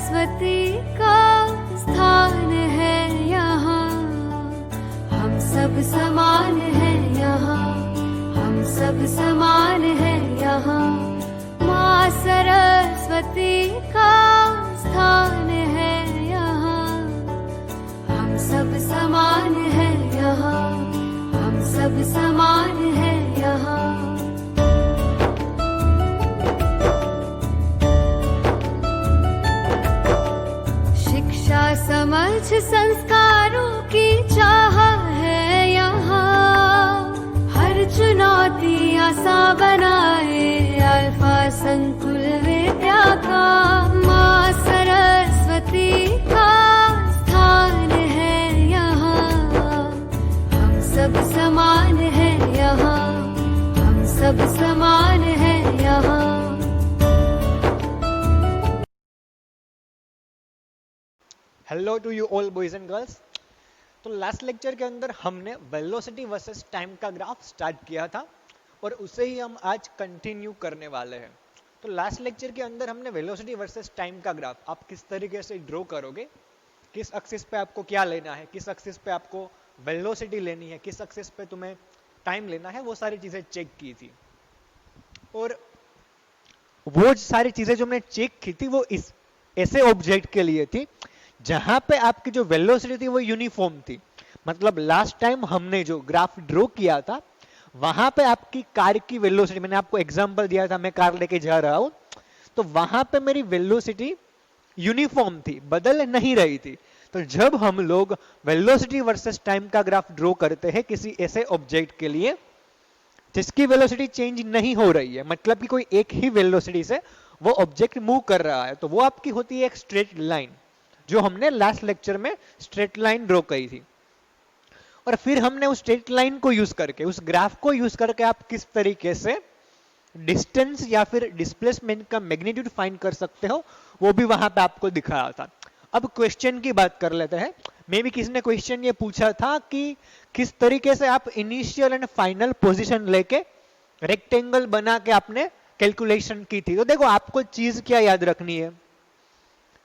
सरस्वती का स्थान है यहाँ, हम सब समान हैं यहाँ, हम सब समान हैं यहाँ। माँ सरस्वती का स्थान है यहाँ, हम सब समान हैं यहाँ, हम सब समान हैं यहाँ। शिक्षा समझ संस्कारों की चाह है यहाँ, हर चुनौती आसान बनाए अल्फा संकुल विद्या का। माँ सरस्वती का स्थान है यहाँ, हम सब समान हैं यहाँ, हम सब समान हैं यहाँ। Hello to you all boys and girls. तो लास्ट लेक्चर के अंदर हमने वेलोसिटी वर्सेस टाइम का ग्राफ स्टार्ट किया था और उसे ही हम आज कंटिन्यू करने वाले हैं। तो लास्ट लेक्चर के अंदर हमने वेलोसिटी वर्सेस टाइम का ग्राफ आप किस तरीके से ड्रॉ करोगे, किस एक्सिस पे आपको क्या लेना है, किस एक्सिस पे आपको वेलोसिटी लेनी है, किस एक्सिस पे तुम्हें टाइम लेना है, वो सारी चीजें चेक की थी। और वो सारी चीजें जो हमने चेक की थी वो इस ऐसे ऑब्जेक्ट के लिए थी जहां पे आपकी जो वेलोसिटी थी वो यूनिफॉर्म थी। मतलब लास्ट टाइम हमने जो ग्राफ ड्रॉ किया था वहां पे आपकी कार की वेलोसिटी, मैंने आपको एग्जांपल दिया था, मैं कार लेके जा रहा हूं तो वहां पे मेरी वेलोसिटी यूनिफॉर्म थी, बदल नहीं रही थी। तो जब हम लोग वेलोसिटी वर्सेस टाइम का ग्राफ ड्रॉ करते हैं किसी ऐसे ऑब्जेक्ट के लिए जिसकी वेलोसिटी चेंज नहीं हो रही है, मतलब कि कोई एक ही वेलोसिटी से वो ऑब्जेक्ट मूव कर रहा है, तो वो आपकी होती है एक स्ट्रेट लाइन, जो हमने लास्ट लेक्चर में स्ट्रेट लाइन ड्रॉ करी थी। और फिर हमने उस स्ट्रेट लाइन को यूज करके, उस ग्राफ को यूज करके आप किस तरीके से डिस्टेंस या फिर डिस्प्लेसमेंट का मैग्नीट्यूड फाइंड कर सकते हो वो भी वहां पे आपको दिखाया था। अब क्वेश्चन की बात कर लेते हैं। मे भी किसी ने क्वेश्चन ये पूछा था कि किस तरीके से आप इनिशियल एंड फाइनल पोजीशन लेके रेक्टेंगल बना के आपने कैलकुलेशन की थी। तो देखो आपको चीज क्या याद रखनी है,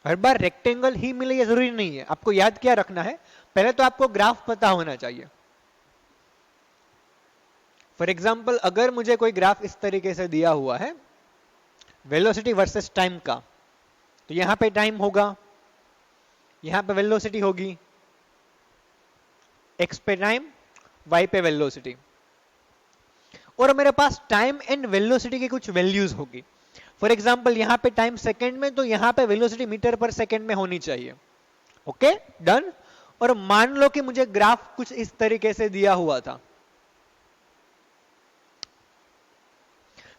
हर बार रेक्टेंगल ही मिले ये जरूरी नहीं है। आपको याद क्या रखना है, पहले तो आपको ग्राफ पता होना चाहिए। फॉर एग्जाम्पल अगर मुझे कोई ग्राफ इस तरीके से दिया हुआ है वेलोसिटी वर्सेस टाइम का, तो यहां पे टाइम होगा, यहां पे वेलोसिटी होगी, एक्स पे टाइम, वाई पे वेलोसिटी, और मेरे पास टाइम एंड वेलोसिटी की कुछ वैल्यूज होगी। फॉर एग्जाम्पल यहां पे टाइम सेकेंड में, तो यहां पे वेलोसिटी मीटर पर सेकेंड में होनी चाहिए। Okay done. और मान लो कि मुझे ग्राफ कुछ इस तरीके से दिया हुआ था,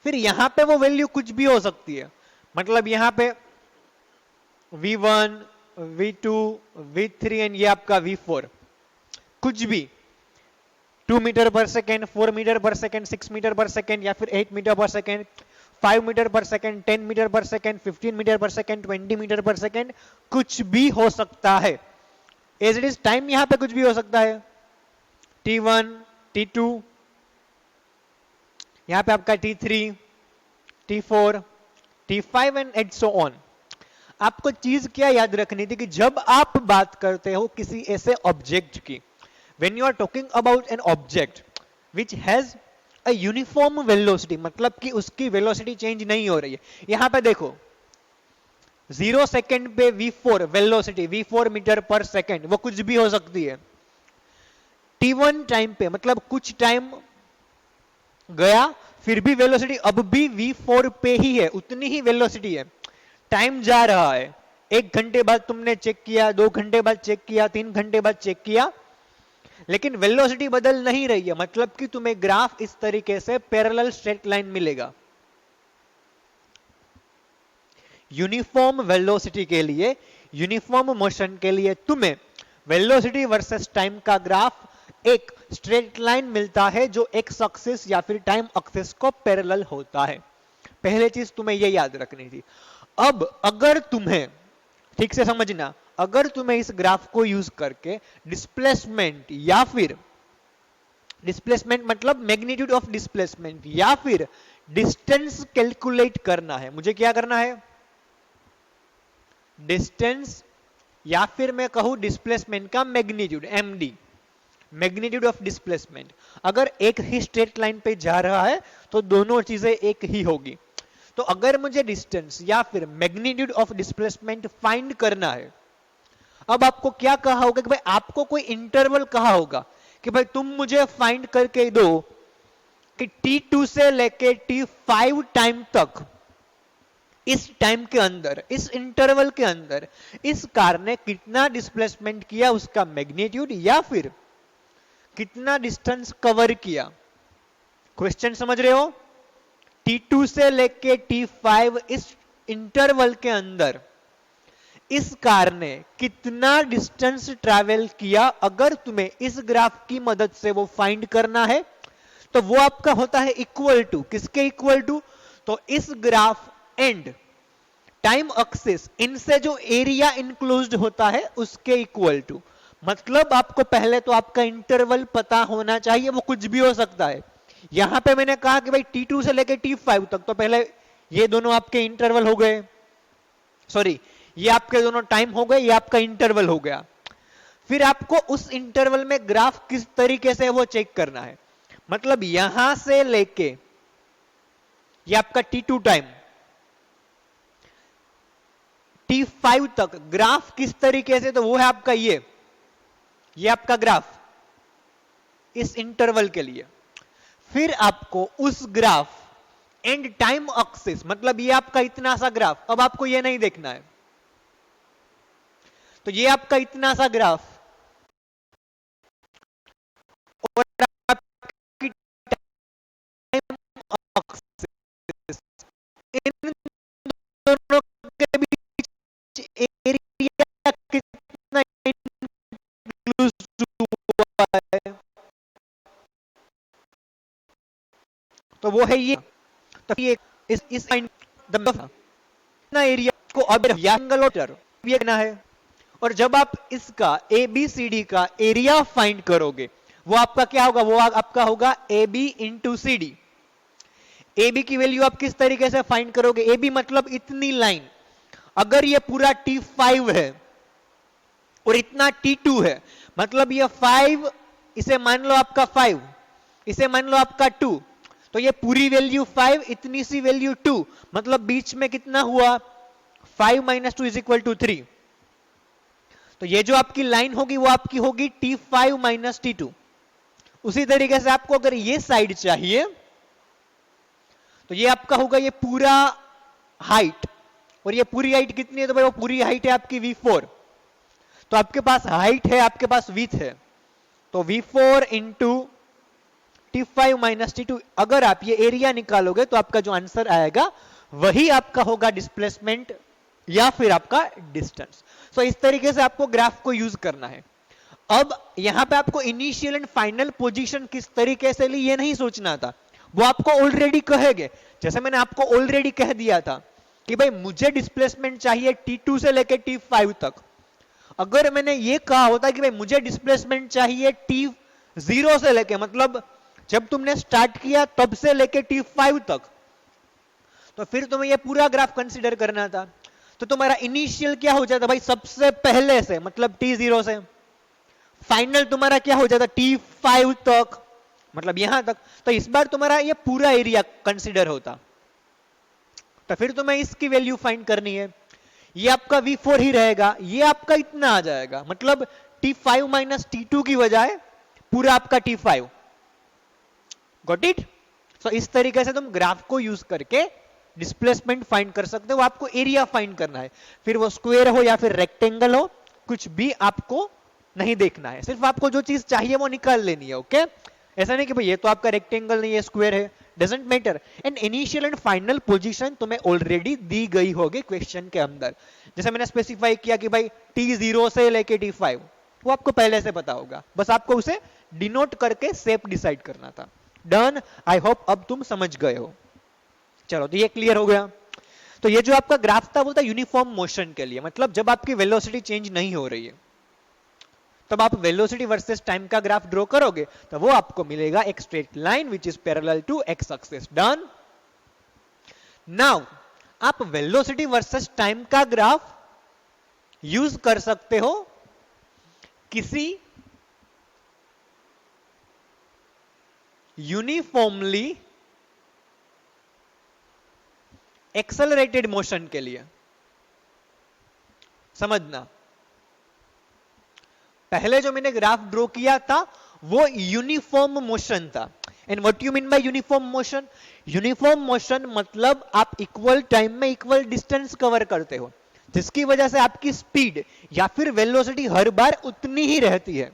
फिर यहां पे वो वैल्यू कुछ भी हो सकती है। मतलब यहां पे V1, V2, V3 एंड ये आपका V4, कुछ भी 2 मीटर पर सेकेंड, 4 मीटर पर सेकेंड, 6 मीटर पर सेकेंड, या फिर 8 मीटर पर सेकेंड, 5 मीटर पर सेकेंड, 10 मीटर पर सेकेंड, 15 मीटर पर सेकेंड, 20 मीटर पर सेकेंड, कुछ भी हो सकता है। एज इट इज टाइम यहां पे कुछ भी हो सकता है, T1, T2, यहां पे आपका T3, T4, T5 and eight so on. आपको चीज क्या याद रखनी थी कि जब आप बात करते हो किसी ऐसे ऑब्जेक्ट की, when you are talking about an object which has a uniform velocity, मतलब कि उसकी वेलोसिटी चेंज नहीं हो रही है। यहां पे देखो 0 सेकेंड पे V4 वेलोसिटी, V4 मीटर पर सेकेंड, वो कुछ भी हो सकती है। T1 टाइम पे, मतलब कुछ टाइम गया फिर भी वेलोसिटी अब भी V4 पे ही है, उतनी ही वेलोसिटी है। टाइम जा रहा है, 1 घंटे बाद तुमने चेक किया, 2 घंटे बाद चेक किया, 3 घंटे बाद चेक किया, लेकिन वेलोसिटी बदल नहीं रही है। मतलब कि तुम्हें ग्राफ इस तरीके से पैरेलल स्ट्रेट लाइन मिलेगा। यूनिफॉर्म वेलोसिटी के लिए, यूनिफॉर्म मोशन के लिए तुम्हें वेलोसिटी वर्सेस टाइम का ग्राफ एक स्ट्रेट लाइन मिलता है जो एक्स एक्सिस या फिर टाइम एक्सिस को पैरेलल होता है। पहले चीज तुम्हें यह याद रखनी थी। अब अगर तुम्हें, ठीक से समझना, अगर तुम्हें इस ग्राफ को यूज करके डिस्प्लेसमेंट या फिर डिस्प्लेसमेंट मतलब मैग्नीट्यूड ऑफ डिस्प्लेसमेंट या फिर डिस्टेंस कैलकुलेट करना है, मुझे क्या करना है, डिस्टेंस या फिर मैं कहूं डिस्प्लेसमेंट का magnitude md, magnitude of displacement. अगर एक ही स्ट्रेट लाइन पे जा रहा है तो दोनों चीजें एक ही होगी। तो अगर मुझे डिस्टेंस या फिर मैग्नीट्यूड ऑफ डिस्प्लेसमेंट फाइंड करना है, अब आपको क्या कहा होगा कि भाई आपको कोई इंटरवल कहा होगा कि भाई तुम मुझे फाइंड करके दो कि t2 से लेके t5 टाइम तक, इस टाइम के अंदर, इस इंटरवल के अंदर इस कार ने कितना डिस्प्लेसमेंट किया उसका मैग्नीट्यूड या फिर कितना डिस्टेंस कवर किया। क्वेश्चन समझ रहे हो? t2 से लेके t5 इस इंटरवल के अंदर इस कार ने कितना डिस्टेंस ट्रैवल किया, अगर तुम्हें इस ग्राफ की मदद से वो फाइंड करना है तो वो आपका होता है इक्वल टू, किसके इक्वल टू? तो इस ग्राफ एंड टाइम एक्सिस, इनसे जो एरिया इंक्लोज्ड होता है उसके इक्वल टू। मतलब आपको पहले तो आपका इंटरवल पता होना चाहिए, वो कुछ भी हो सकता है। यहां पे मैंने कहा कि भाई t2 से लेके t5 तक, तो पहले ये दोनों आपके इंटरवल हो गए, सॉरी ये आपके दोनों टाइम हो गए, ये आपका इंटरवल हो गया। फिर आपको उस इंटरवल में ग्राफ किस तरीके से वो चेक करना है। मतलब यहां से लेके ये आपका t2 टाइम, t5 तक ग्राफ किस तरीके से, तो वो है आपका ये आपका ग्राफ इस इंटरवल के लिए। फिर आपको उस ग्राफ एंड टाइम एक्सिस, मतलब ये आपका इतना सा ग्राफ, अब आपको ये नहीं देखना है, तो ये आपका इतना सा ग्राफ और आपकी टाइम एक्सिस, इन दोनों के बीच एरिया कितना इंक्लूड हुआ है, तो वो है ये। तो ये इस इतना एरिया को अब एंगल ये कहना है। और जब आप इसका ABCD का एरिया फाइंड करोगे, वो आपका क्या होगा? वो आपका होगा AB इंटू CD। AB की वैल्यू आप किस तरीके से फाइंड करोगे? AB मतलब इतनी लाइन, अगर ये पूरा T5 है और इतना T2 है, मतलब ये 5, इसे मान लो आपका 5, इसे मान लो आपका 2, तो ये पूरी वैल्यू 5, इतनी सी वैल्यू 2, मतलब बीच में कितना हुआ? 5 माइनस 2 इज इक्वल टू 3। तो ये जो आपकी लाइन होगी वो आपकी होगी T5 माइनस T2। उसी तरीके से आपको अगर ये साइड चाहिए तो ये आपका होगा ये पूरा हाइट, और ये पूरी हाइट कितनी है? तो भाई वो पूरी हाइट है आपकी V4। तो आपके पास हाइट है, आपके पास विड्थ है, तो V4 into T5 minus T2। अगर आप ये एरिया निकालोगे तो आपका जो आंसर आएगा वही आपका होगा डिस्प्लेसमेंट या फिर आपका डिस्टेंस। सो इस तरीके से आपको ग्राफ को यूज करना है। अब यहां पे आपको इनिशियल एंड फाइनल पोजीशन किस तरीके से ली ये नहीं सोचना था, वो आपको ऑलरेडी कहेंगे। जैसे मैंने आपको ऑलरेडी कह दिया था कि भाई मुझे डिस्प्लेसमेंट चाहिए T2 से लेके T5 तक। अगर मैंने ये कहा होता कि भाई मुझे डिस्प्लेसमेंट चाहिए T0 से लेके, मतलब जब तुमने स्टार्ट किया तब से लेके T5 तक, तो फिर तुम्हें ये पूरा ग्राफ कंसीडर करना था। तो तुम्हारा इनिशियल क्या हो जाता भाई? सबसे पहले से, मतलब T0 से। फाइनल तुम्हारा क्या हो जाता? T5 तक, मतलब यहां तक। तो इस बार तुम्हारा ये पूरा एरिया कंसीडर होता, तो फिर तुम्हें इसकी वैल्यू फाइंड करनी है। ये आपका V4 ही रहेगा, ये आपका इतना आ जाएगा, मतलब T5 माइनस T2 की बजाय पूरा आपका T5। Got it? सो इस तरीके से तुम ग्राफ को यूज करके डिस्प्लेसमेंट फाइंड कर सकते हो। आपको एरिया फाइंड करना है, फिर वो स्क्वायर हो या फिर रेक्टेंगल हो, कुछ भी आपको नहीं देखना है, सिर्फ आपको जो चीज चाहिए वो निकाल लेनी है। ओके? ऐसा नहीं कि भाई ये तो आपका रेक्टेंगल नहीं है, स्क्वायर है, doesn't matter. And initial and final position तुम्हें ऑलरेडी दी गई होगी क्वेश्चन के अंदर। जैसे मैंने स्पेसिफाई किया कि भाई T0 से लेके T5, वो आपको पहले से पता होगा, बस आपको उसे डिनोट करके शेप डिसाइड करना था। डन? आई होप अब तुम समझ गए हो। चलो, तो ये क्लियर हो गया। तो ये जो आपका ग्राफ था वो था यूनिफॉर्म मोशन के लिए, मतलब जब आपकी वेलोसिटी चेंज नहीं हो रही है तब आप वेलोसिटी वर्सेस टाइम का ग्राफ ड्रॉ करोगे तो वो आपको मिलेगा एक straight line which is parallel to X axis. Done? Now आप वेलोसिटी वर्सेस टाइम का ग्राफ यूज कर सकते हो किसी यूनिफॉर्मली एक्सेलरेटेड मोशन के लिए। समझना, पहले जो मैंने ग्राफ ड्रॉ किया था वो यूनिफॉर्म मोशन था। And what you mean bye uniform motion? Uniform motion मतलब आप इक्वल टाइम में इक्वल डिस्टेंस कवर करते हो, जिसकी वजह से आपकी स्पीड या फिर वेलोसिटी हर बार उतनी ही रहती है।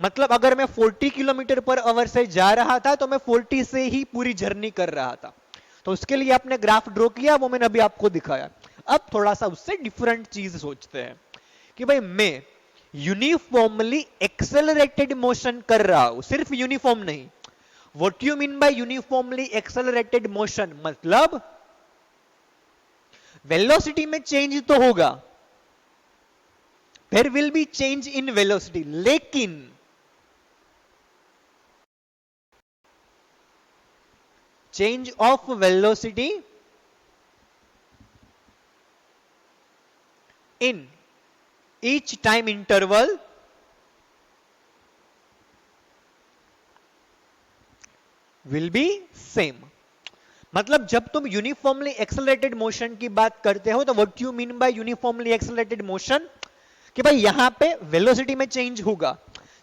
मतलब अगर मैं 40 किलोमीटर पर आवर से जा रहा था तो मैं 40 से ही पूरी जर्नी कर रहा था। तो उसके लिए आपने ग्राफ ड्रॉ किया, वो मैंने अभी आपको दिखाया। अब थोड़ा सा उससे डिफरेंट चीज सोचते हैं कि भाई मैं यूनिफॉर्मली एक्सेलरेटेड मोशन कर रहा हूं, सिर्फ यूनिफॉर्म नहीं। What you mean by uniformly accelerated motion? मतलब वेलोसिटी में चेंज तो होगा, there will be change in velocity, लेकिन change of velocity in each time interval will be same. मतलब जब तुम यूनिफॉर्मली एक्सेलरेटेड मोशन की बात करते हो तो what you mean by uniformly accelerated motion? कि भाई यहां पे वेलोसिटी में चेंज होगा,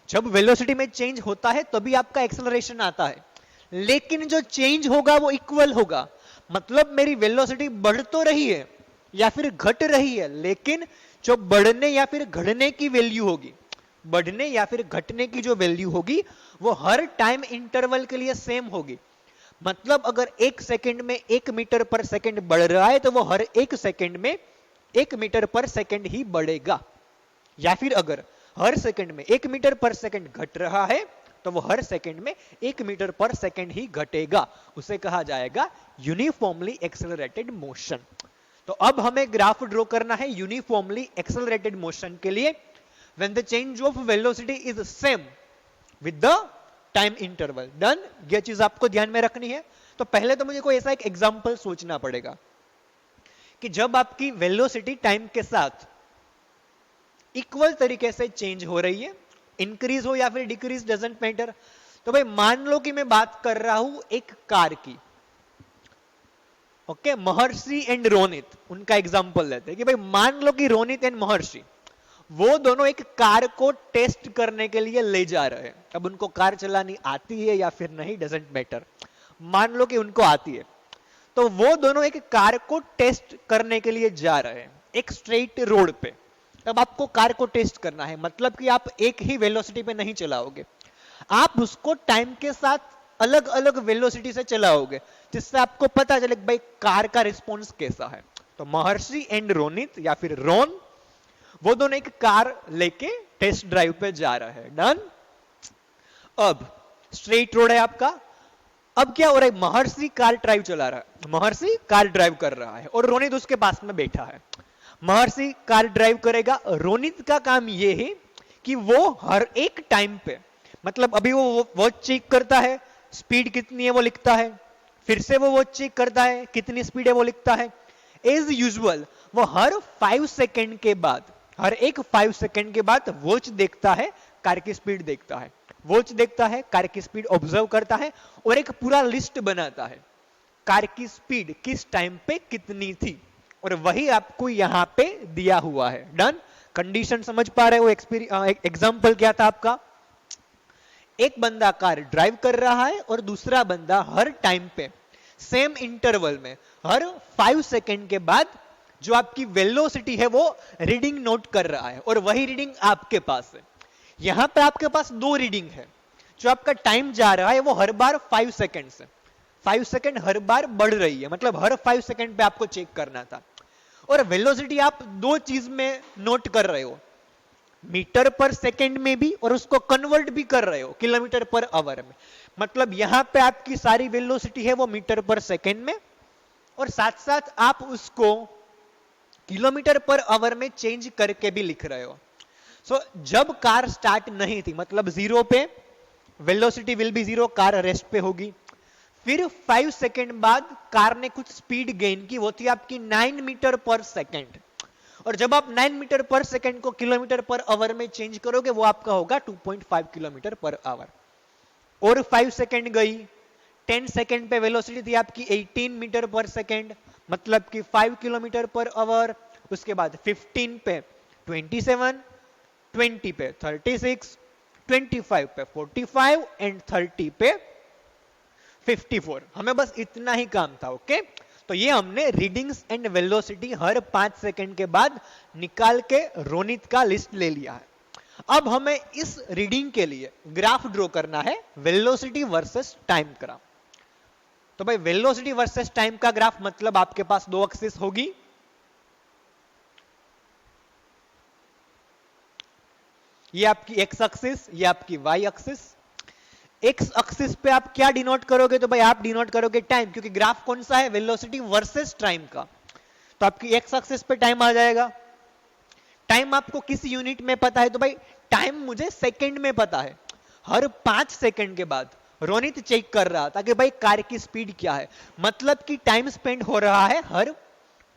जब वेलोसिटी में चेंज होता है तभी आपका एक्सेलरेशन आता है, लेकिन जो चेंज होगा वो इक्वल होगा। मतलब मेरी वेलोसिटी बढ़ तो रही है या फिर घट रही है, लेकिन जो बढ़ने या फिर घटने की वैल्यू होगी, बढ़ने या फिर घटने की जो वैल्यू होगी वो हर टाइम इंटरवल के लिए सेम होगी। मतलब अगर 1 सेकंड में 1 मीटर पर सेकंड बढ़ रहा है तो वो हर 1 सेकंड में 1 मीटर पर सेकंड ही बढ़ेगा, या फिर अगर हर सेकंड में 1 मीटर पर सेकंड घट रहा है तो वो हर सेकंड में 1 मीटर पर सेकंड ही घटेगा। उसे कहा जाएगा यूनिफॉर्मली एक्सेलरेटेड मोशन। तो अब हमें ग्राफ ड्रॉ करना है यूनिफॉर्मली एक्सेलरेटेड मोशन के लिए, when the change of velocity is same with the time interval. Done? ये चीज आपको ध्यान में रखनी है। तो पहले तो मुझे कोई ऐसा एक एग्जांपल सोचना पड़ेगा कि जब आपकी वेलोसिटी टाइम के साथ इक्वल तरीके से चेंज हो रही है, इंक्रीज हो या फिर डिक्रीज डजंट मैटर। तो भाई मान लो कि मैं बात कर रहा हूं एक कार की, ओके, महर्षि एंड रोनित, उनका एग्जांपल लेते हैं कि भाई मान लो कि रोनित एंड महर्षि वो दोनों एक कार को टेस्ट करने के लिए ले जा रहे हैं। अब उनको कार चलानी आती है या फिर नहीं, डजंट मैटर, मान लो कि उनको आती है। तो वो दोनों एक कार को टेस्ट करने के लिए जा रहे हैं एक स्ट्रेट रोड पे। अब आपको कार को टेस्ट करना है, मतलब कि आप एक ही वेलोसिटी पे नहीं चलाओगे, आप उसको टाइम के साथ अलग अलग वेलोसिटी से चलाओगे, जिससे आपको पता चले भाई कार का रिस्पॉन्स कैसा है। तो महर्षि एंड रोनित या फिर रोन, वो दोनों एक कार लेके टेस्ट ड्राइव पे जा रहे हैं। डन? अब स्ट्रेट रोड है आपका। अब क्या हो रहा है? महर्षि कार ड्राइव चला रहा है, महर्षि कार ड्राइव कर रहा है और रोनित उसके पास में बैठा है। महर्षि कार ड्राइव करेगा, रोनित का काम ये है कि वो हर एक टाइम पे, मतलब अभी वो वॉच चेक करता है, स्पीड कितनी है वो लिखता है, फिर से वो वॉच चेक करता है, कितनी स्पीड है वो लिखता है। एज यूजुअल वो हर 5 सेकंड के बाद, हर एक 5 सेकंड के बाद वॉच देखता है, कार की स्पीड देखता है, वॉच देखता है, कार की स्पीड ऑब्जर्व करता है और एक पूरा लिस्ट बनाता है कार की स्पीड किस टाइम पे कितनी थी, और वही आपको यहां पे दिया हुआ है। डन? कंडीशन समझ पा रहे हो? एग्जांपल क्या था आपका? एक बंदा कार ड्राइव कर रहा है और दूसरा बंदा हर टाइम पे सेम इंटरवल में हर 5 सेकंड के बाद जो आपकी वेलोसिटी है वो रीडिंग नोट कर रहा है, और वही रीडिंग आपके पास है। यहां पे आपके पास 2 रीडिंग है। जो आपका टाइम जा रहा है वो हर बार 5 सेकंड से, 5 सेकंड हर बार बढ़ रही है, मतलब हर 5 सेकंड पे आपको चेक करना था। और वेलोसिटी आप 2 चीज में नोट कर रहे हो, मीटर पर सेकंड में भी, और उसको कन्वर्ट भी कर रहे हो किलोमीटर पर आवर में। मतलब यहां पे आपकी सारी वेलोसिटी है वो मीटर पर सेकंड में, और साथ साथ आप उसको किलोमीटर पर आवर में चेंज करके भी लिख रहे हो। सो जब कार स्टार्ट नहीं थी, मतलब 0 पे velocity will be 0, car rest पे होगी। फिर 5 सेकंड बाद कार ने कुछ स्पीड गेन की, वो थी आपकी 9 मीटर पर सेकंड, और जब आप 9 मीटर पर सेकेंड को किलोमीटर पर आवर में चेंज करोगे वो आपका होगा 2.5 किलोमीटर पर आवर। और 5 सेकेंड गई, 10 सेकेंड पे वेलोसिटी थी आपकी 18 मीटर पर सेकेंड, मतलब कि 5 किलोमीटर पर आवर। उसके बाद 15 पे 27, 20 पे 36, 25 पे 45 एंड 30 पे 54। हमें बस इतना ही काम था। ओके, तो ये हमने readings and velocity her 5 second के बाद निकाल के रोनित का लिस्ट ले लिया है। अब हमें इस रीडिंग के लिए ग्राफ ड्रॉ करना है, वेलोसिटी वर्सेस टाइम ग्राफ। तो भाई वेलोसिटी वर्सेस टाइम का ग्राफ मतलब आपके पास दो एक्सिस होगी, ये आपकी एक्स एक्सिस, ये आपकी वाई एक्सिस। एक्स एक्सिस पे आप क्या डिनोट करोगे? तो भाई आप डिनोट करोगे टाइम, क्योंकि ग्राफ कौन सा है? वेलोसिटी वर्सेस टाइम का। तो आपकी एक्स एक्सिस पे टाइम आ जाएगा। टाइम आपको किस यूनिट में पता है? तो भाई टाइम मुझे सेकंड में पता है। हर 5 सेकंड के बाद रोनित चेक कर रहा था कि भाई कार की स्पीड क्या है, मतलब कि टाइम स्पेंड हो रहा है हर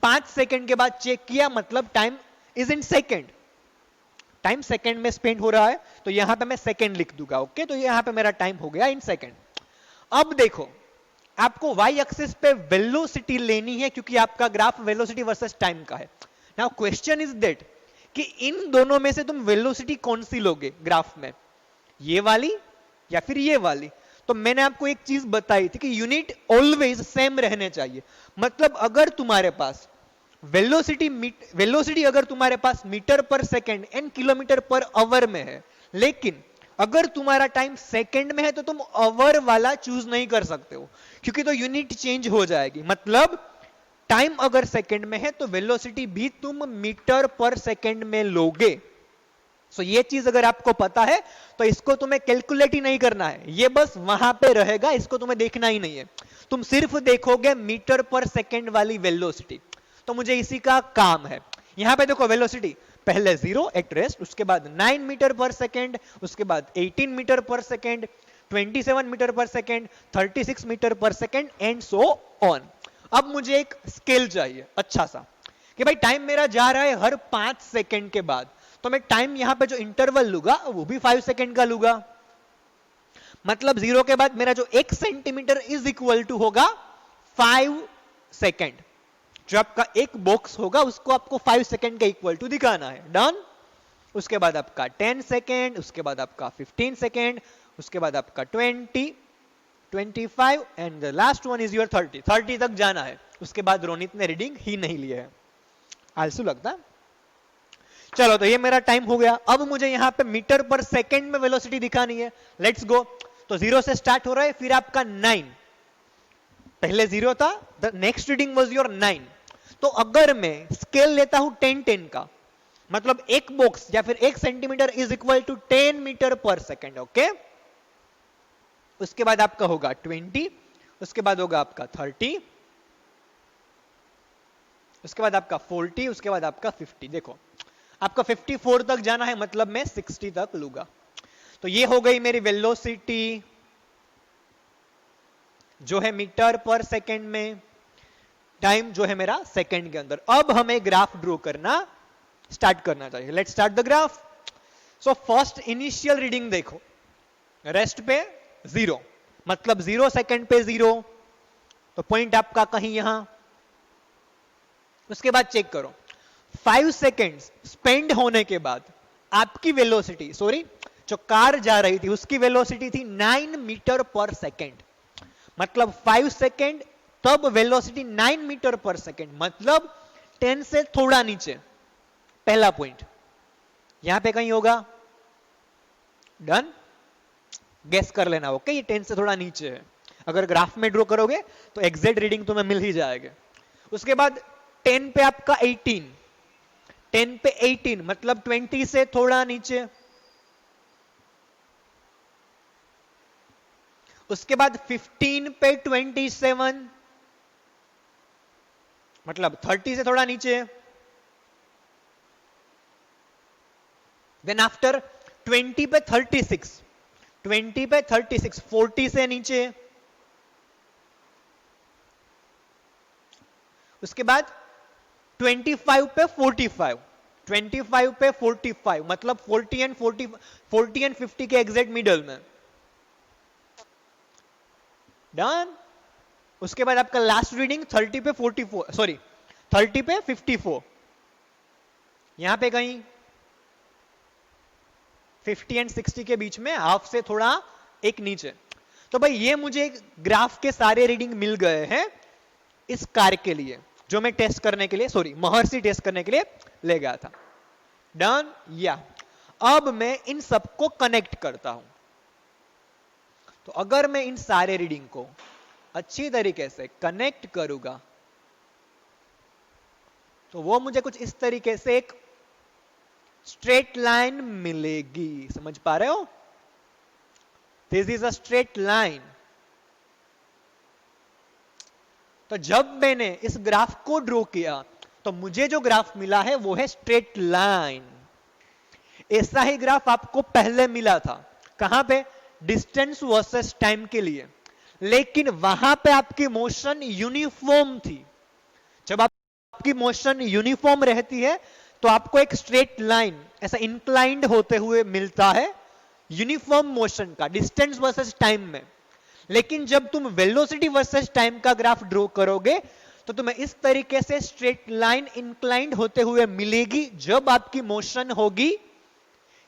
5 सेकंड के बाद चेक किया, मतलब time is in second. Time second में स्पेंड हो रहा है, तो यहां पे मैं सेकंड लिख दूंगा। ओके, तो यहां पे मेरा टाइम हो गया इन सेकंड। अब देखो, आपको वाई एक्सिस पे वेलोसिटी लेनी है, क्योंकि आपका ग्राफ वेलोसिटी वर्सेस टाइम का है। नाउ क्वेश्चन इज दैट कि इन दोनों में से तुम वेलोसिटी कौन सी लोगे ग्राफ में, ये वाली या फिर ये वाली? तो मैंने आपको एक चीज बताई थी कि यूनिट ऑलवेज सेम रहने चाहिए। मतलब अगर तुम्हारे पास वेलोसिटी अगर तुम्हारे पास मीटर पर second and kilometre per hour में है, लेकिन अगर तुम्हारा टाइम सेकंड में है तो तुम आवर वाला चूज नहीं कर सकते हो, क्योंकि तो यूनिट चेंज हो जाएगी। मतलब टाइम अगर सेकंड में है तो वेलोसिटी भी तुम मीटर पर सेकंड में लोगे। सो ये चीज अगर आपको पता है तो इसको तुम्हें कैलकुलेट ही नहीं करना है, ये बस वहां पे रहेगा, इसको तुम्हें देखना ही नहीं है। तुम सिर्फ देखोगे मीटर पर सेकंड वाली वेलोसिटी। तो मुझे इसी का काम है। यहां पे देखो वेलोसिटी पहले 0 एट रेस्ट, उसके बाद 9 मीटर पर सेकंड, उसके बाद 18 मीटर पर सेकंड, 27 मीटर पर सेकंड, 36 मीटर पर सेकंड एंड सो ऑन। अब मुझे एक स्केल चाहिए अच्छा सा कि भाई टाइम मेरा जा रहा है हर 5 सेकंड के बाद, तो मैं टाइम यहां पे जो इंटरवल लूंगा वो भी 5 सेकंड का लूंगा। मतलब 0 के बाद मेरा जो 1 सेंटीमीटर इज इक्वल टू होगा 5 सेकंड। जो आपका एक बॉक्स होगा उसको आपको 5 सेकंड के इक्वल टू दिखाना है। डन। उसके बाद आपका 10 सेकंड, उसके बाद आपका 15 सेकंड, उसके बाद आपका 20, 25 and the last one is your 30। 30 तक जाना है, उसके बाद रोनित ने रीडिंग ही नहीं लिया है। आलसू लगता। चलो, तो ये मेरा टाइम हो गया। अब मुझे यहां पे मीटर पर सेकंड में वेलोसिटी दिखानी है। Let's go. तो 0 से स्टार्ट हो रहा है, फिर आपका 9, पहले 0 था, the next reading was your 9। तो अगर मैं स्केल लेता हूं 10-10 का, मतलब एक बॉक्स या फिर 1 centimetre is equal to 10 metre पर सेकंड। ओके, उसके बाद आपका होगा 20, उसके बाद होगा आपका 30, उसके बाद आपका 40, उसके बाद आपका 50। देखो आपका 54 तक जाना है, मतलब मैं 60 तक लूंगा। तो ये हो गई मेरी वेलोसिटी जो है मीटर पर सेकंड में, टाइम जो है मेरा सेकंड के अंदर। अब हमें ग्राफ ड्रॉ करना स्टार्ट करना चाहिए। Let's start the graph. So first initial reading देखो, रेस्ट पे 0, मतलब 0 सेकंड पे 0, तो पॉइंट आपका कहीं यहां। उसके बाद चेक करो 5 सेकंड्स स्पेंड होने के बाद आपकी वेलोसिटी, सॉरी जो कार जा रही थी उसकी वेलोसिटी थी 9 मीटर पर सेकंड। मतलब 5 सेकंड तब वेलोसिटी 9 मीटर पर सेकंड, मतलब 10 से थोड़ा नीचे। पहला पॉइंट यहां पे कहीं होगा। डन। गेस कर लेना। ओके, ये 10 से थोड़ा नीचे है। अगर ग्राफ में ड्रॉ करोगे तो एग्जैक्ट रीडिंग तुम्हें मिल ही जाएगा। उसके बाद 10 पे आपका 18, 10 पे 18 मतलब 20 से थोड़ा नीचे। उसके बाद 15 पे 27 मतलब 30 से थोड़ा नीचे। देन आफ्टर 20 पे 36, 20 पे 36 40 से नीचे। उसके बाद 25 पे 45 25 पे 45, मतलब 40 एंड 50 के एग्जैक्ट मिडल में। डन। उसके बाद आपका लास्ट रीडिंग 30 पे 44, सॉरी 30 पे 54, यहां पे कहीं 50 एंड 60 के बीच में, हाफ से थोड़ा एक नीचे। तो भाई ये मुझे ग्राफ के सारे रीडिंग मिल गए हैं इस कार के लिए, जो मैं टेस्ट करने के लिए, सॉरी महर्षि टेस्ट करने के लिए ले गया था। डन। या अब मैं इन सबको कनेक्ट करता हूं। तो अगर मैं इन सारे रीडिंग को अच्छी तरीके से कनेक्ट करूंगा तो वो मुझे कुछ इस तरीके से एक स्ट्रेट लाइन मिलेगी। समझ पा रहे हो? This is a straight line. तो जब मैंने इस ग्राफ को ड्रॉ किया तो मुझे जो ग्राफ मिला है वो है स्ट्रेट लाइन। ऐसा ही ग्राफ आपको पहले मिला था, कहां पे? डिस्टेंस वर्सेस टाइम के लिए, लेकिन वहां पे आपकी मोशन यूनिफॉर्म थी। जब आपकी मोशन यूनिफॉर्म रहती है तो आपको एक स्ट्रेट लाइन ऐसा इंक्लाइंड होते हुए मिलता है यूनिफॉर्म मोशन का, डिस्टेंस वर्सेस टाइम में। लेकिन जब तुम वेलोसिटी वर्सेस टाइम का ग्राफ ड्रॉ करोगे तो तुम्हें इस तरीके से स्ट्रेट लाइन इंक्लाइंड होते हुए मिलेगी जब आपकी मोशन होगी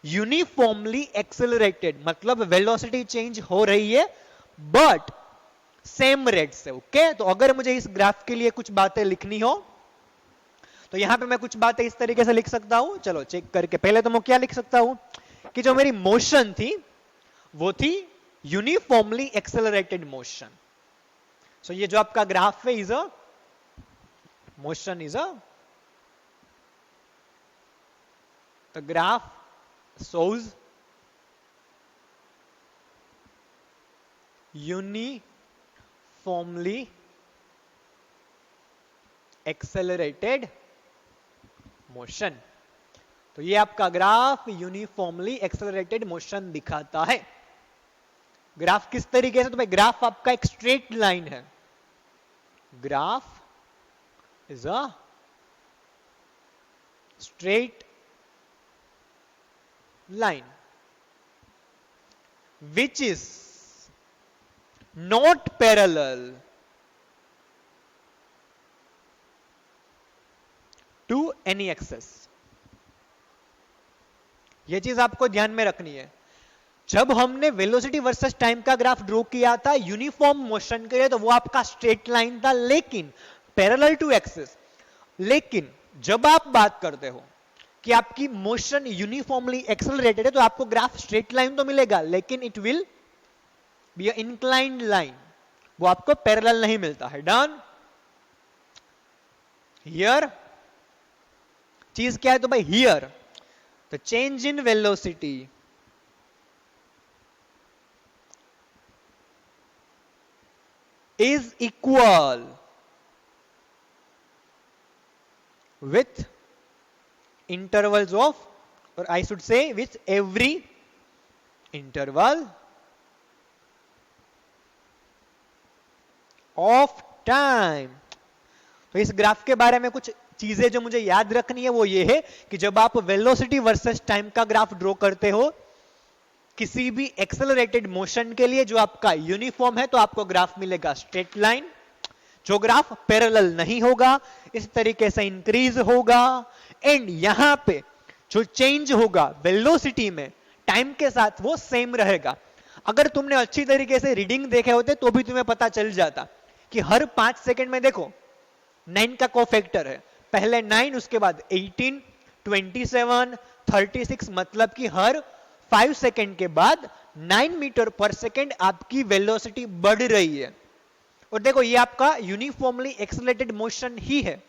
यूनिफॉर्मली एक्सेलरेटेड, मतलब वेलोसिटी चेंज हो रही है बट सेम रेट से। ओके, तो अगर मुझे इस ग्राफ के लिए कुछ बातें लिखनी हो तो यहां पे मैं कुछ बातें इस तरीके से लिख सकता हूं। चलो चेक करके, पहले तो मैं क्या लिख सकता हूं कि जो मेरी मोशन थी वो थी यूनिफॉर्मली एक्सेलरेटेड मोशन। सो ये जो आपका ग्राफ है is a motion, is a the graph shows uniformly accelerated motion। तो ये आपका ग्राफ यूनिफॉर्मली एक्सेलरेटेड मोशन दिखाता है। ग्राफ किस तरीके से? तो भाई ग्राफ आपका एक स्ट्रेट लाइन है। Graph is a straight line which is not parallel to any axis। यह चीज आपको ध्यान में रखनी है। जब हमने वेलोसिटी वर्सेस टाइम का ग्राफ ड्रॉ किया था यूनिफॉर्म मोशन के लिए तो वो आपका स्ट्रेट लाइन था, लेकिन पैरेलल टू एक्सिस। लेकिन जब आप बात करते हो कि आपकी मोशन यूनिफॉर्मली एक्सेलरेटेड है तो आपको ग्राफ स्ट्रेट लाइन तो मिलेगा, लेकिन it will be a inclined line, वो आपको पैरेलल नहीं मिलता है। डन। हियर चीज क्या है? तो भाई here the change in velocity is equal with intervals of, or I should say with every interval of time। तो इस ग्राफ के बारे में कुछ चीजें जो मुझे याद रखनी है वो ये है कि जब आप वेलोसिटी वर्सेस टाइम का ग्राफ ड्रॉ करते हो किसी भी एक्सेलरेटेड मोशन के लिए जो आपका यूनिफॉर्म है तो आपको ग्राफ मिलेगा स्ट्रेट लाइन। जो ग्राफ पैरेलल नहीं होगा इस तरीके से इंक्रीज होगा, एंड यहां पे जो चेंज होगा वेलोसिटी में टाइम के साथ वो सेम रहेगा। अगर तुमने अच्छी तरीके से रीडिंग देखे होते तो भी तुम्हें पता चल जाता कि हर 5 सेकंड में देखो 9 का कोफैक्टर है, पहले 9 उसके बाद 18, 27, 36, मतलब कि हर 5 सेकंड के बाद 9 मीटर पर सेकंड आपकी वेलोसिटी बढ़ रही है। और देखो ये आपका यूनिफॉर्मली एक्सेलरेटेड मोशन ही है,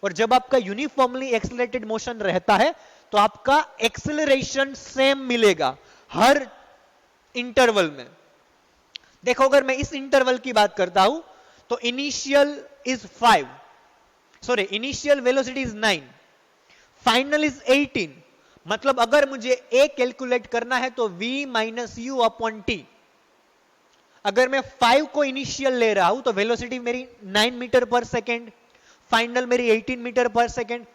और जब आपका यूनिफॉर्मली एक्सेलरेटेड मोशन रहता है तो आपका एक्सेलरेशन सेम मिलेगा हर इंटरवल में। देखो अगर मैं इस इंटरवल की बात करता हूं तो initial is 5, sorry initial velocity is 9, final is 18, मतलब अगर मुझे ए कैलकुलेट करना है तो v minus you upon T. अगर मैं 5 को इनिशियल ले रहा हूं तो वेलोसिटी मेरी 9 मीटर पर सेकेंड, फाइनल मेरी 18 मीटर पर सेकेंड,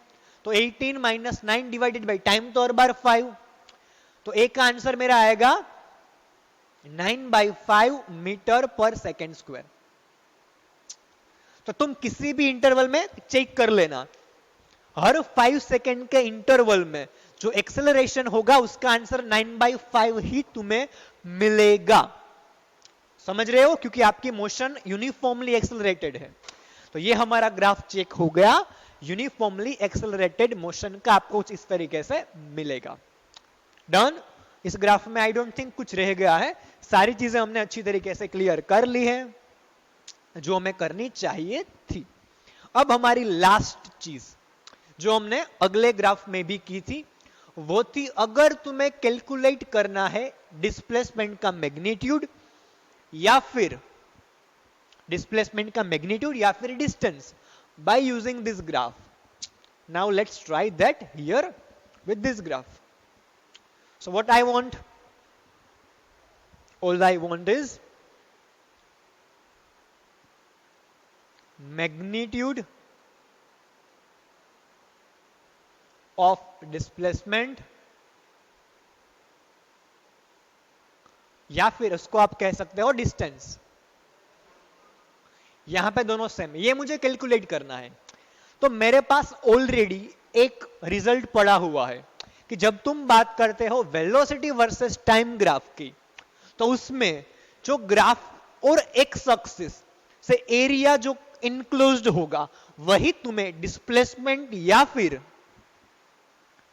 तो 18 माइनस 9 डिवाइडेड बाई टाइम तो हर बार 5, तो ए का आंसर मेरा आएगा 9/5 मीटर पर सेकेंड स्क्वायर। तो तुम किसी भी इंटरवल में चेक कर लेना, हर 5 सेकेंड के इंटरवल में जो एक्सेलरेशन होगा उसका आंसर 9/5 ही तुम्हें मिलेगा। समझ रहे हो? क्योंकि आपकी मोशन यूनिफॉर्मली एक्सेलरेटेड है। तो ये हमारा ग्राफ चेक हो गया, यूनिफॉर्मली एक्सेलरेटेड मोशन का आपको कुछ इस तरीके से मिलेगा। डन। इस ग्राफ में आई डोंट थिंक कुछ रह गया है, सारी चीजें हमने अच्छी तरीके से क्लियर कर ली है जो हमें करनी चाहिए थी। अब हमारी लास्ट चीज जो हमने अगले ग्राफ में भी की थी वो थी, अगर तुम्हें कैलकुलेट करना है डिस्प्लेसमेंट का मैग्नीट्यूड या फिर distance by using this graph. Now let's try that here with this graph. So what I want, all I want is magnitude of displacement, या फिर उसको आप कह सकते हो डिस्टेंस। यहां पे दोनों सेम, ये मुझे कैलकुलेट करना है। तो मेरे पास ऑलरेडी एक रिजल्ट पड़ा हुआ है कि जब तुम बात करते हो वेलोसिटी वर्सेस टाइम ग्राफ की, तो उसमें जो ग्राफ और एक्स एक्सिस से एरिया जो इनक्लोज्ड होगा वही तुम्हें डिस्प्लेसमेंट या फिर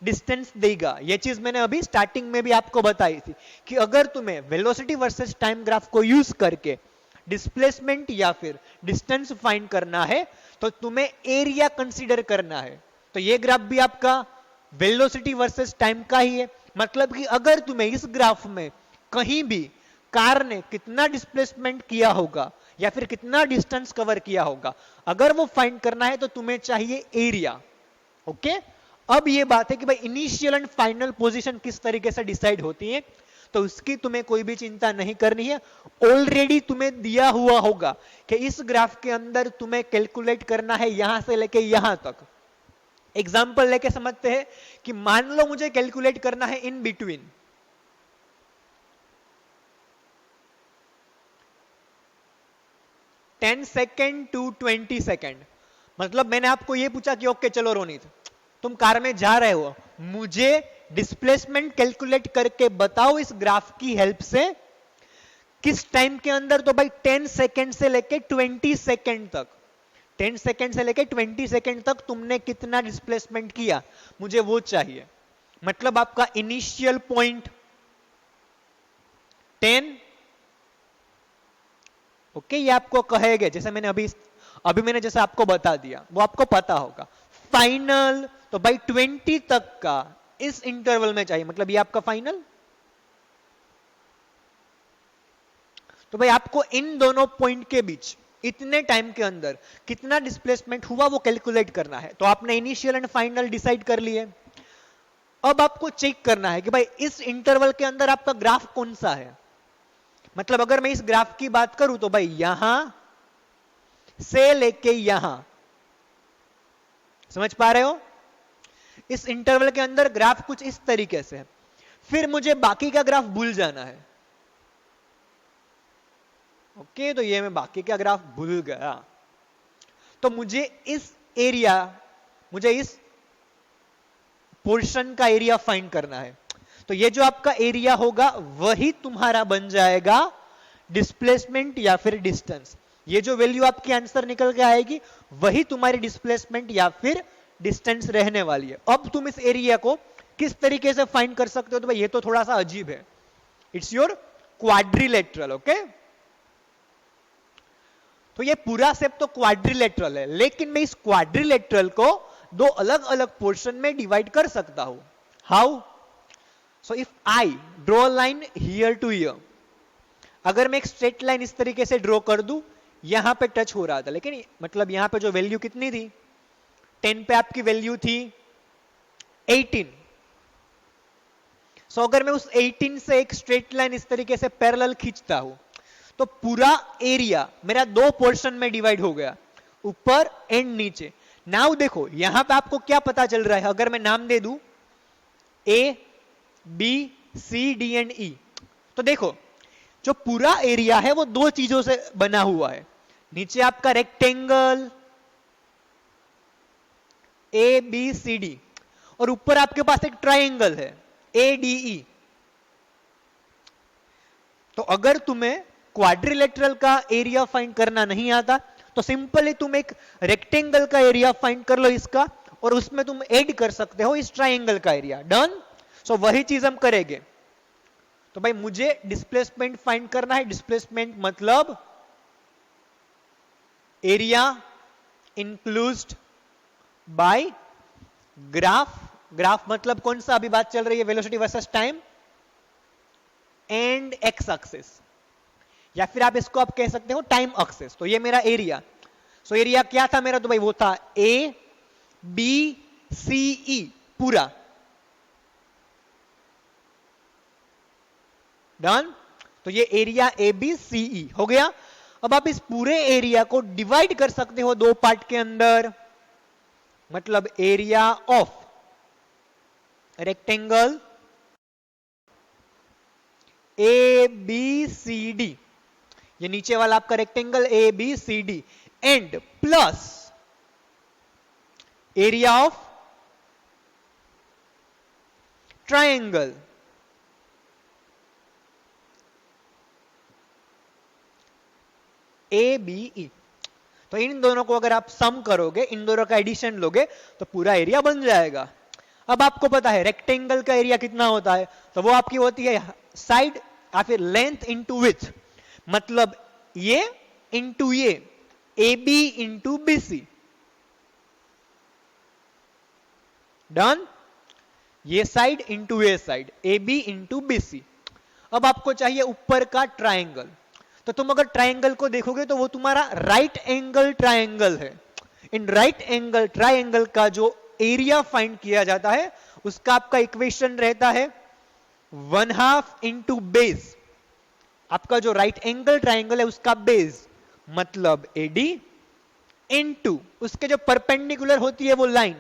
डिस्टेंस देगा। यह चीज मैंने अभी स्टार्टिंग में भी आपको बताई थी कि अगर तुम्हें वेलोसिटी वर्सेस टाइम ग्राफ को यूज करके डिस्प्लेसमेंट या फिर डिस्टेंस फाइंड करना है तो तुम्हें एरिया कंसीडर करना है। तो ये ग्राफ भी आपका वेलोसिटी वर्सेस टाइम का ही है। मतलब कि अगर तुम्हें इस ग्राफ में कहीं भी कार ने कितना डिस्प्लेसमेंट किया होगा या फिर कितना डिस्टेंस कवर किया होगा, अगर वो फाइंड करना है तो तुम्हें चाहिए एरिया। ओके, अब ये बात है कि भाई इनिशियल एंड फाइनल पोजीशन किस तरीके से डिसाइड होती है, तो उसकी तुम्हें कोई भी चिंता नहीं करनी है। ऑलरेडी तुम्हें दिया हुआ होगा कि इस ग्राफ के अंदर तुम्हें कैलकुलेट करना है यहां से लेके यहां तक। एग्जांपल लेके समझते हैं कि मान लो मुझे कैलकुलेट करना है in between 10 second to 20 second. मतलब मैंने आपको यह पूछा कि ओके चलो रोनित, तुम कार में जा रहे हो, मुझे डिस्प्लेसमेंट कैलकुलेट करके बताओ इस ग्राफ की हेल्प से किस टाइम के अंदर। तो भाई 10 सेकेंड से लेके 20 सेकेंड तक, 10 सेकेंड से लेके 20 सेकेंड तक तुमने कितना डिस्प्लेसमेंट किया, मुझे वो चाहिए। मतलब आपका इनिशियल पॉइंट 10, ओके, ये आपको कहेगा जैसे मैंने अभी मैंने जैसे आपको बता दिया वो आपको पता होगा। फाइनल तो भाई 20 तक का इस इंटरवल में चाहिए, मतलब ये आपका फाइनल। तो भाई आपको इन दोनों पॉइंट के बीच इतने टाइम के अंदर कितना डिस्प्लेसमेंट हुआ वो कैलकुलेट करना है। तो आपने इनिशियल एंड फाइनल डिसाइड कर लिए। अब आपको चेक करना है कि भाई इस इंटरवल के अंदर आपका ग्राफ कौन सा है। मतलब अगर मैं इस ग्राफ की बात करूं तो भाई यहां से लेके यहां, समझ पा रहे हो? इस इंटरवल के अंदर ग्राफ कुछ इस तरीके से है। फिर मुझे बाकी का ग्राफ भूल जाना है। ओके, तो ये मैं बाकी का ग्राफ भूल गया, तो मुझे इस पोर्शन का एरिया फाइंड करना है। तो ये जो आपका एरिया होगा वही तुम्हारा बन जाएगा डिस्प्लेसमेंट या फिर डिस्टेंस। ये जो वैल्यू आपकी आंसर निकल के आएगी वही तुम्हारी डिस्प्लेसमेंट या फिर डिस्टेंस रहने वाली है। अब तुम इस एरिया को किस तरीके से फाइंड कर सकते हो, तो भाई ये तो थोड़ा सा अजीब है। It's your quadrilateral. ओके, तो ये पूरा सेप तो क्वाड्रिलेटरल है, लेकिन मैं इस क्वाड्रिलेटरल को दो अलग अलग पोर्शन में डिवाइड कर सकता हूं। How? So if I draw line here to here, अगर मैं एक स्ट्रेट लाइन इस तरीके से ड्रॉ कर दूं, यहां पे टच हो रहा था, लेकिन मतलब यहां पे जो वैल्यू कितनी थी 10 पे आपकी वैल्यू थी 18। सो अगर मैं उस 18 से एक स्ट्रेट लाइन इस तरीके से पैरेलल खींचता हूं तो पूरा एरिया मेरा दो पोर्शन में डिवाइड हो गया, ऊपर एंड नीचे। नाउ देखो यहां पे आपको क्या पता चल रहा है, अगर मैं नाम दे दूं A B C D and E, तो देखो जो पूरा एरिया है वो दो चीजों से बना हुआ है। नीचे आपका rectangle A B C D और ऊपर आपके पास एक ट्राइंगल है ए डी ई। तो अगर तुम्हें क्वाड्रिलेटरल का एरिया फाइंड करना नहीं आता तो सिंपली तुम एक रेक्टेंगल का एरिया फाइंड कर लो इसका, और उसमें तुम ऐड कर सकते हो इस ट्राइंगल का एरिया। डन। सो वही चीज हम करेंगे। तो भाई मुझे डिस्प्लेसमेंट फाइंड करना है। डिस्प्लेसमेंट मतलब एरिया इंक्लूज्ड बाय ग्राफ। ग्राफ मतलब कौन सा, अभी बात चल रही है velocity versus time and x axis, या फिर आप इसको आप कह सकते हो टाइम एक्सिस। तो ये मेरा एरिया। सो एरिया क्या था मेरा, तो भाई वो था ए बी सी ई पूरा। डन। तो ये एरिया ए बी सी ई हो गया। अब आप इस पूरे एरिया को डिवाइड कर सकते हो दो पार्ट के अंदर, मतलब area of rectangle A B C D, ये नीचे वाला आपका rectangle A B C D, and plus area of triangle A B E. तो इन दोनों को अगर आप सम करोगे, इन दोनों का एडिशन लोगे, तो पूरा एरिया बन जाएगा। अब आपको पता है रेक्टेंगल का एरिया कितना होता है, तो वो आपकी होती है साइड या फिर लेंथ इंटू विड्थ, मतलब ये इंटू ये, A B into B C. Done. ये साइड इंटू ये side, A B into B C. अब आपको चाहिए ऊपर का ट्राइंगल। तो तुम अगर ट्राइंगल को देखोगे तो वो तुम्हारा राइट एंगल ट्राइंगल है। इन राइट एंगल ट्राइंगल का जो एरिया फाइंड किया जाता है उसका आपका इक्वेशन रहता है 1/2 इंटू बेस। आपका जो राइट एंगल ट्राइंगल है उसका बेस मतलब एडी इंटू उसके जो परपेंडिकुलर होती है वो लाइन,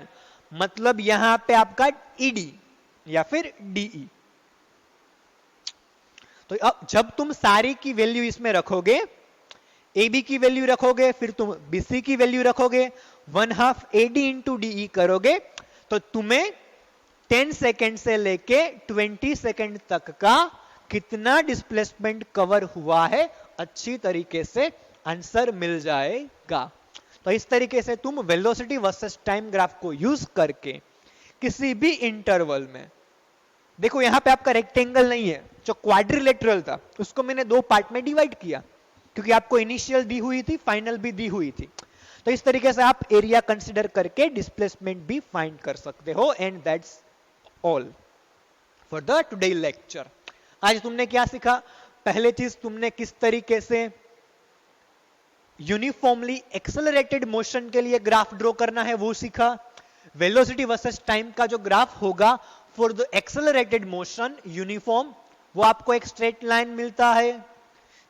मतलब यहां पे आपका ईडी या फिर डीई। तो अब जब तुम सारी की वैल्यू इसमें रखोगे, ए बी की वैल्यू रखोगे, फिर तुम बी सी की वैल्यू रखोगे, 1/2 एडी इंटू डीई करोगे, तो तुम्हें 10 सेकेंड से लेके 20 सेकेंड तक का कितना डिस्प्लेसमेंट कवर हुआ है अच्छी तरीके से आंसर मिल जाएगा। तो इस तरीके से तुम वेलोसिटी वर्सेस टाइम ग्राफ को यूज करके किसी भी इंटरवल में, देखो यहां पे आपका रेक्टेंगल नहीं है, जो क्वाड्रिलेटरल था उसको मैंने दो पार्ट में डिवाइड किया क्योंकि आपको इनिशियल दी हुई थी, फाइनल भी दी हुई थी। तो इस तरीके से आप एरिया कंसीडर करके डिस्प्लेसमेंट भी फाइंड कर सकते हो। And that's all for the today lecture. आज तुमने क्या सीखा? पहले चीज तुमने किस तरीके से यूनिफॉर्मली एक्सेलरेटेड मोशन के लिए ग्राफ ड्रॉ करना है वो सीखा। वेलोसिटी वर्सेस टाइम का जो ग्राफ होगा for the accelerated motion uniform, वो आपको एक स्ट्रेट लाइन मिलता है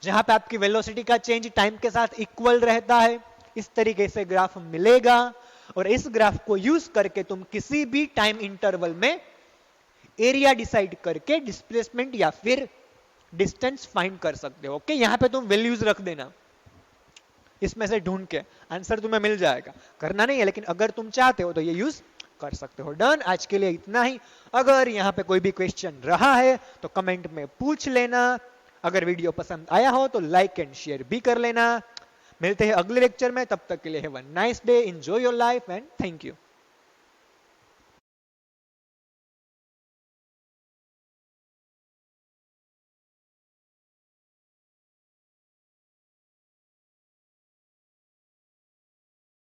जहां पे आपकी वेलोसिटी का चेंज टाइम के साथ इक्वल रहता है। इस तरीके से ग्राफ मिलेगा और इस ग्राफ को यूज करके तुम किसी भी टाइम इंटरवल में एरिया डिसाइड करके डिस्प्लेसमेंट या फिर डिस्टेंस फाइंड कर सकते हो। ओके, यहां पे तुम वैल्यूज रख देना, इसमें से ढूंढ के आंसर तुम्हें मिल जाएगा। करना नहीं है, लेकिन अगर तुम चाहते हो तो ये यूज कर सकते हो। डन। आज के लिए इतना ही। अगर यहाँ पे कोई भी क्वेश्चन रहा है तो कमेंट में पूछ लेना। अगर वीडियो पसंद आया हो तो लाइक एंड शेयर भी कर लेना। मिलते हैं अगले लेक्चर में, तब तक के लिए have a nice day, enjoy your life and thank you.